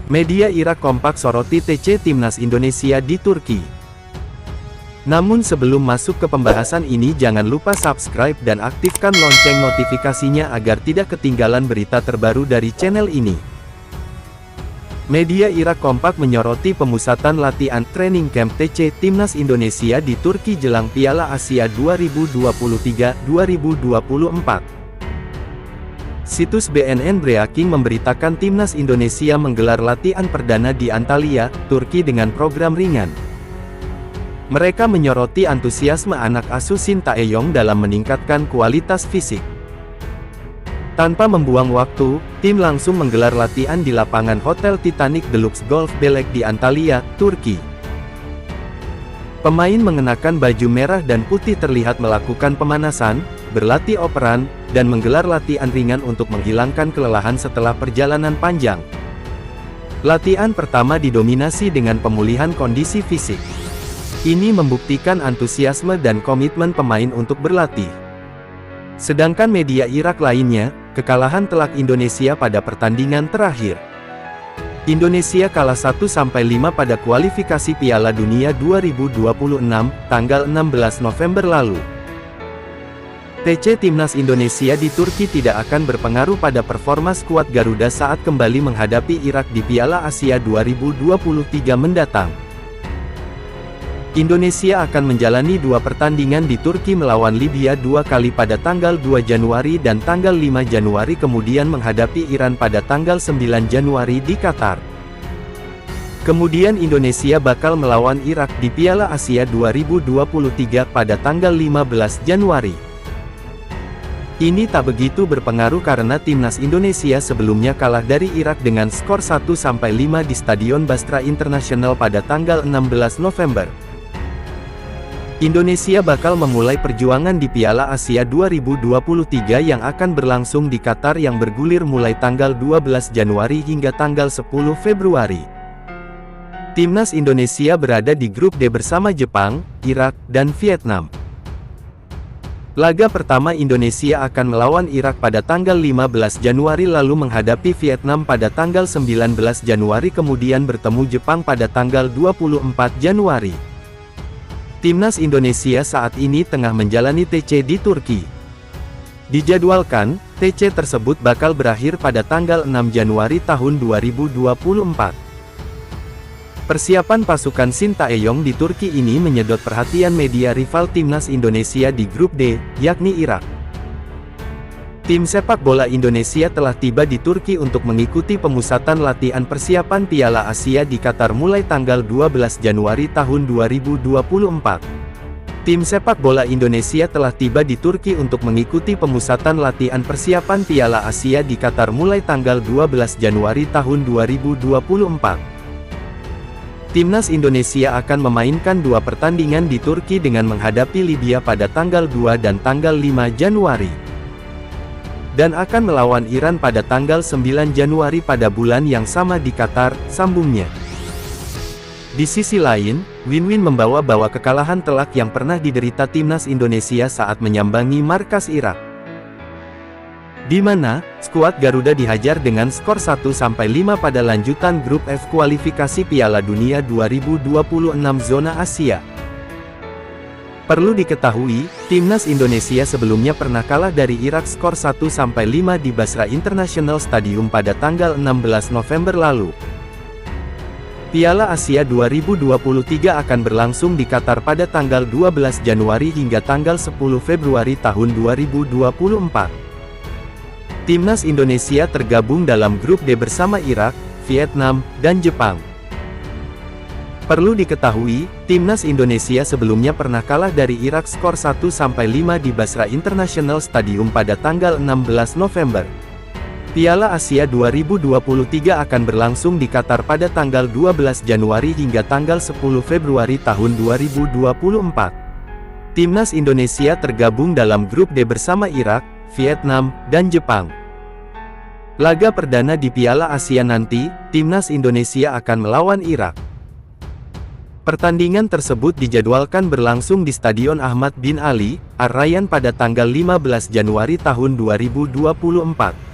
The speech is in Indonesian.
Media Irak kompak soroti TC Timnas Indonesia di Turki. Namun sebelum masuk ke pembahasan ini, jangan lupa subscribe dan aktifkan lonceng notifikasinya agar tidak ketinggalan berita terbaru dari channel ini. Media Irak kompak menyoroti pemusatan latihan training camp TC Timnas Indonesia di Turki jelang Piala Asia 2023-2024. Situs BNN Breaking memberitakan Timnas Indonesia menggelar latihan perdana di Antalya, Turki dengan program ringan. Mereka menyoroti antusiasme anak asuh Shin Tae-yong dalam meningkatkan kualitas fisik. Tanpa membuang waktu, tim langsung menggelar latihan di lapangan Hotel Titanic Deluxe Golf Belek di Antalya, Turki. Pemain mengenakan baju merah dan putih terlihat melakukan pemanasan, berlatih operan, dan menggelar latihan ringan untuk menghilangkan kelelahan setelah perjalanan panjang. Latihan pertama didominasi dengan pemulihan kondisi fisik. Ini membuktikan antusiasme dan komitmen pemain untuk berlatih. Sedangkan media Irak lainnya, kekalahan telak Indonesia pada pertandingan terakhir. Indonesia kalah 1-5 pada kualifikasi Piala Dunia 2026, tanggal 16 November lalu. TC Timnas Indonesia di Turki tidak akan berpengaruh pada performa skuad Garuda saat kembali menghadapi Irak di Piala Asia 2023 mendatang. Indonesia akan menjalani dua pertandingan di Turki melawan Libya 2 kali pada tanggal 2 Januari dan tanggal 5 Januari, kemudian menghadapi Iran pada tanggal 9 Januari di Qatar. Kemudian Indonesia bakal melawan Irak di Piala Asia 2023 pada tanggal 15 Januari. Ini tak begitu berpengaruh karena Timnas Indonesia sebelumnya kalah dari Irak dengan skor 1-5 di Stadion Basra International pada tanggal 16 November. Indonesia bakal memulai perjuangan di Piala Asia 2023 yang akan berlangsung di Qatar yang bergulir mulai tanggal 12 Januari hingga tanggal 10 Februari. Timnas Indonesia berada di grup D bersama Jepang, Irak, dan Vietnam. Laga pertama Indonesia akan melawan Irak pada tanggal 15 Januari lalu menghadapi Vietnam pada tanggal 19 Januari kemudian bertemu Jepang pada tanggal 24 Januari. Timnas Indonesia saat ini tengah menjalani TC di Turki. Dijadwalkan, TC tersebut bakal berakhir pada tanggal 6 Januari tahun 2024. Persiapan pasukan Shin Tae-yong di Turki ini menyedot perhatian media rival Timnas Indonesia di grup D, yakni Irak. Tim sepak bola Indonesia telah tiba di Turki untuk mengikuti pemusatan latihan persiapan Piala Asia di Qatar mulai tanggal 12 Januari tahun 2024. Tim sepak bola Indonesia telah tiba di Turki untuk mengikuti pemusatan latihan persiapan Piala Asia di Qatar mulai tanggal 12 Januari tahun 2024. Timnas Indonesia akan memainkan dua pertandingan di Turki dengan menghadapi Libya pada tanggal 2 dan tanggal 5 Januari. Dan akan melawan Iran pada tanggal 9 Januari pada bulan yang sama di Qatar, sambungnya. Di sisi lain, Win membawa kekalahan telak yang pernah diderita Timnas Indonesia saat menyambangi markas Irak. Di mana, skuad Garuda dihajar dengan skor 1-5 pada lanjutan grup F kualifikasi Piala Dunia 2026 zona Asia. Perlu diketahui, Timnas Indonesia sebelumnya pernah kalah dari Irak skor 1-5 di Basra International Stadium pada tanggal 16 November lalu. Piala Asia 2023 akan berlangsung di Qatar pada tanggal 12 Januari hingga tanggal 10 Februari tahun 2024. Timnas Indonesia tergabung dalam grup D bersama Irak, Vietnam, dan Jepang. Perlu diketahui, Timnas Indonesia sebelumnya pernah kalah dari Irak skor 1-5 di Basra International Stadium pada tanggal 16 November. Piala Asia 2023 akan berlangsung di Qatar pada tanggal 12 Januari hingga tanggal 10 Februari tahun 2024. Timnas Indonesia tergabung dalam grup D bersama Irak, Vietnam, dan Jepang. Laga perdana di Piala Asia nanti, Timnas Indonesia akan melawan Irak. Pertandingan tersebut dijadwalkan berlangsung di Stadion Ahmad bin Ali, Ar Rayyan pada tanggal 15 Januari tahun 2024.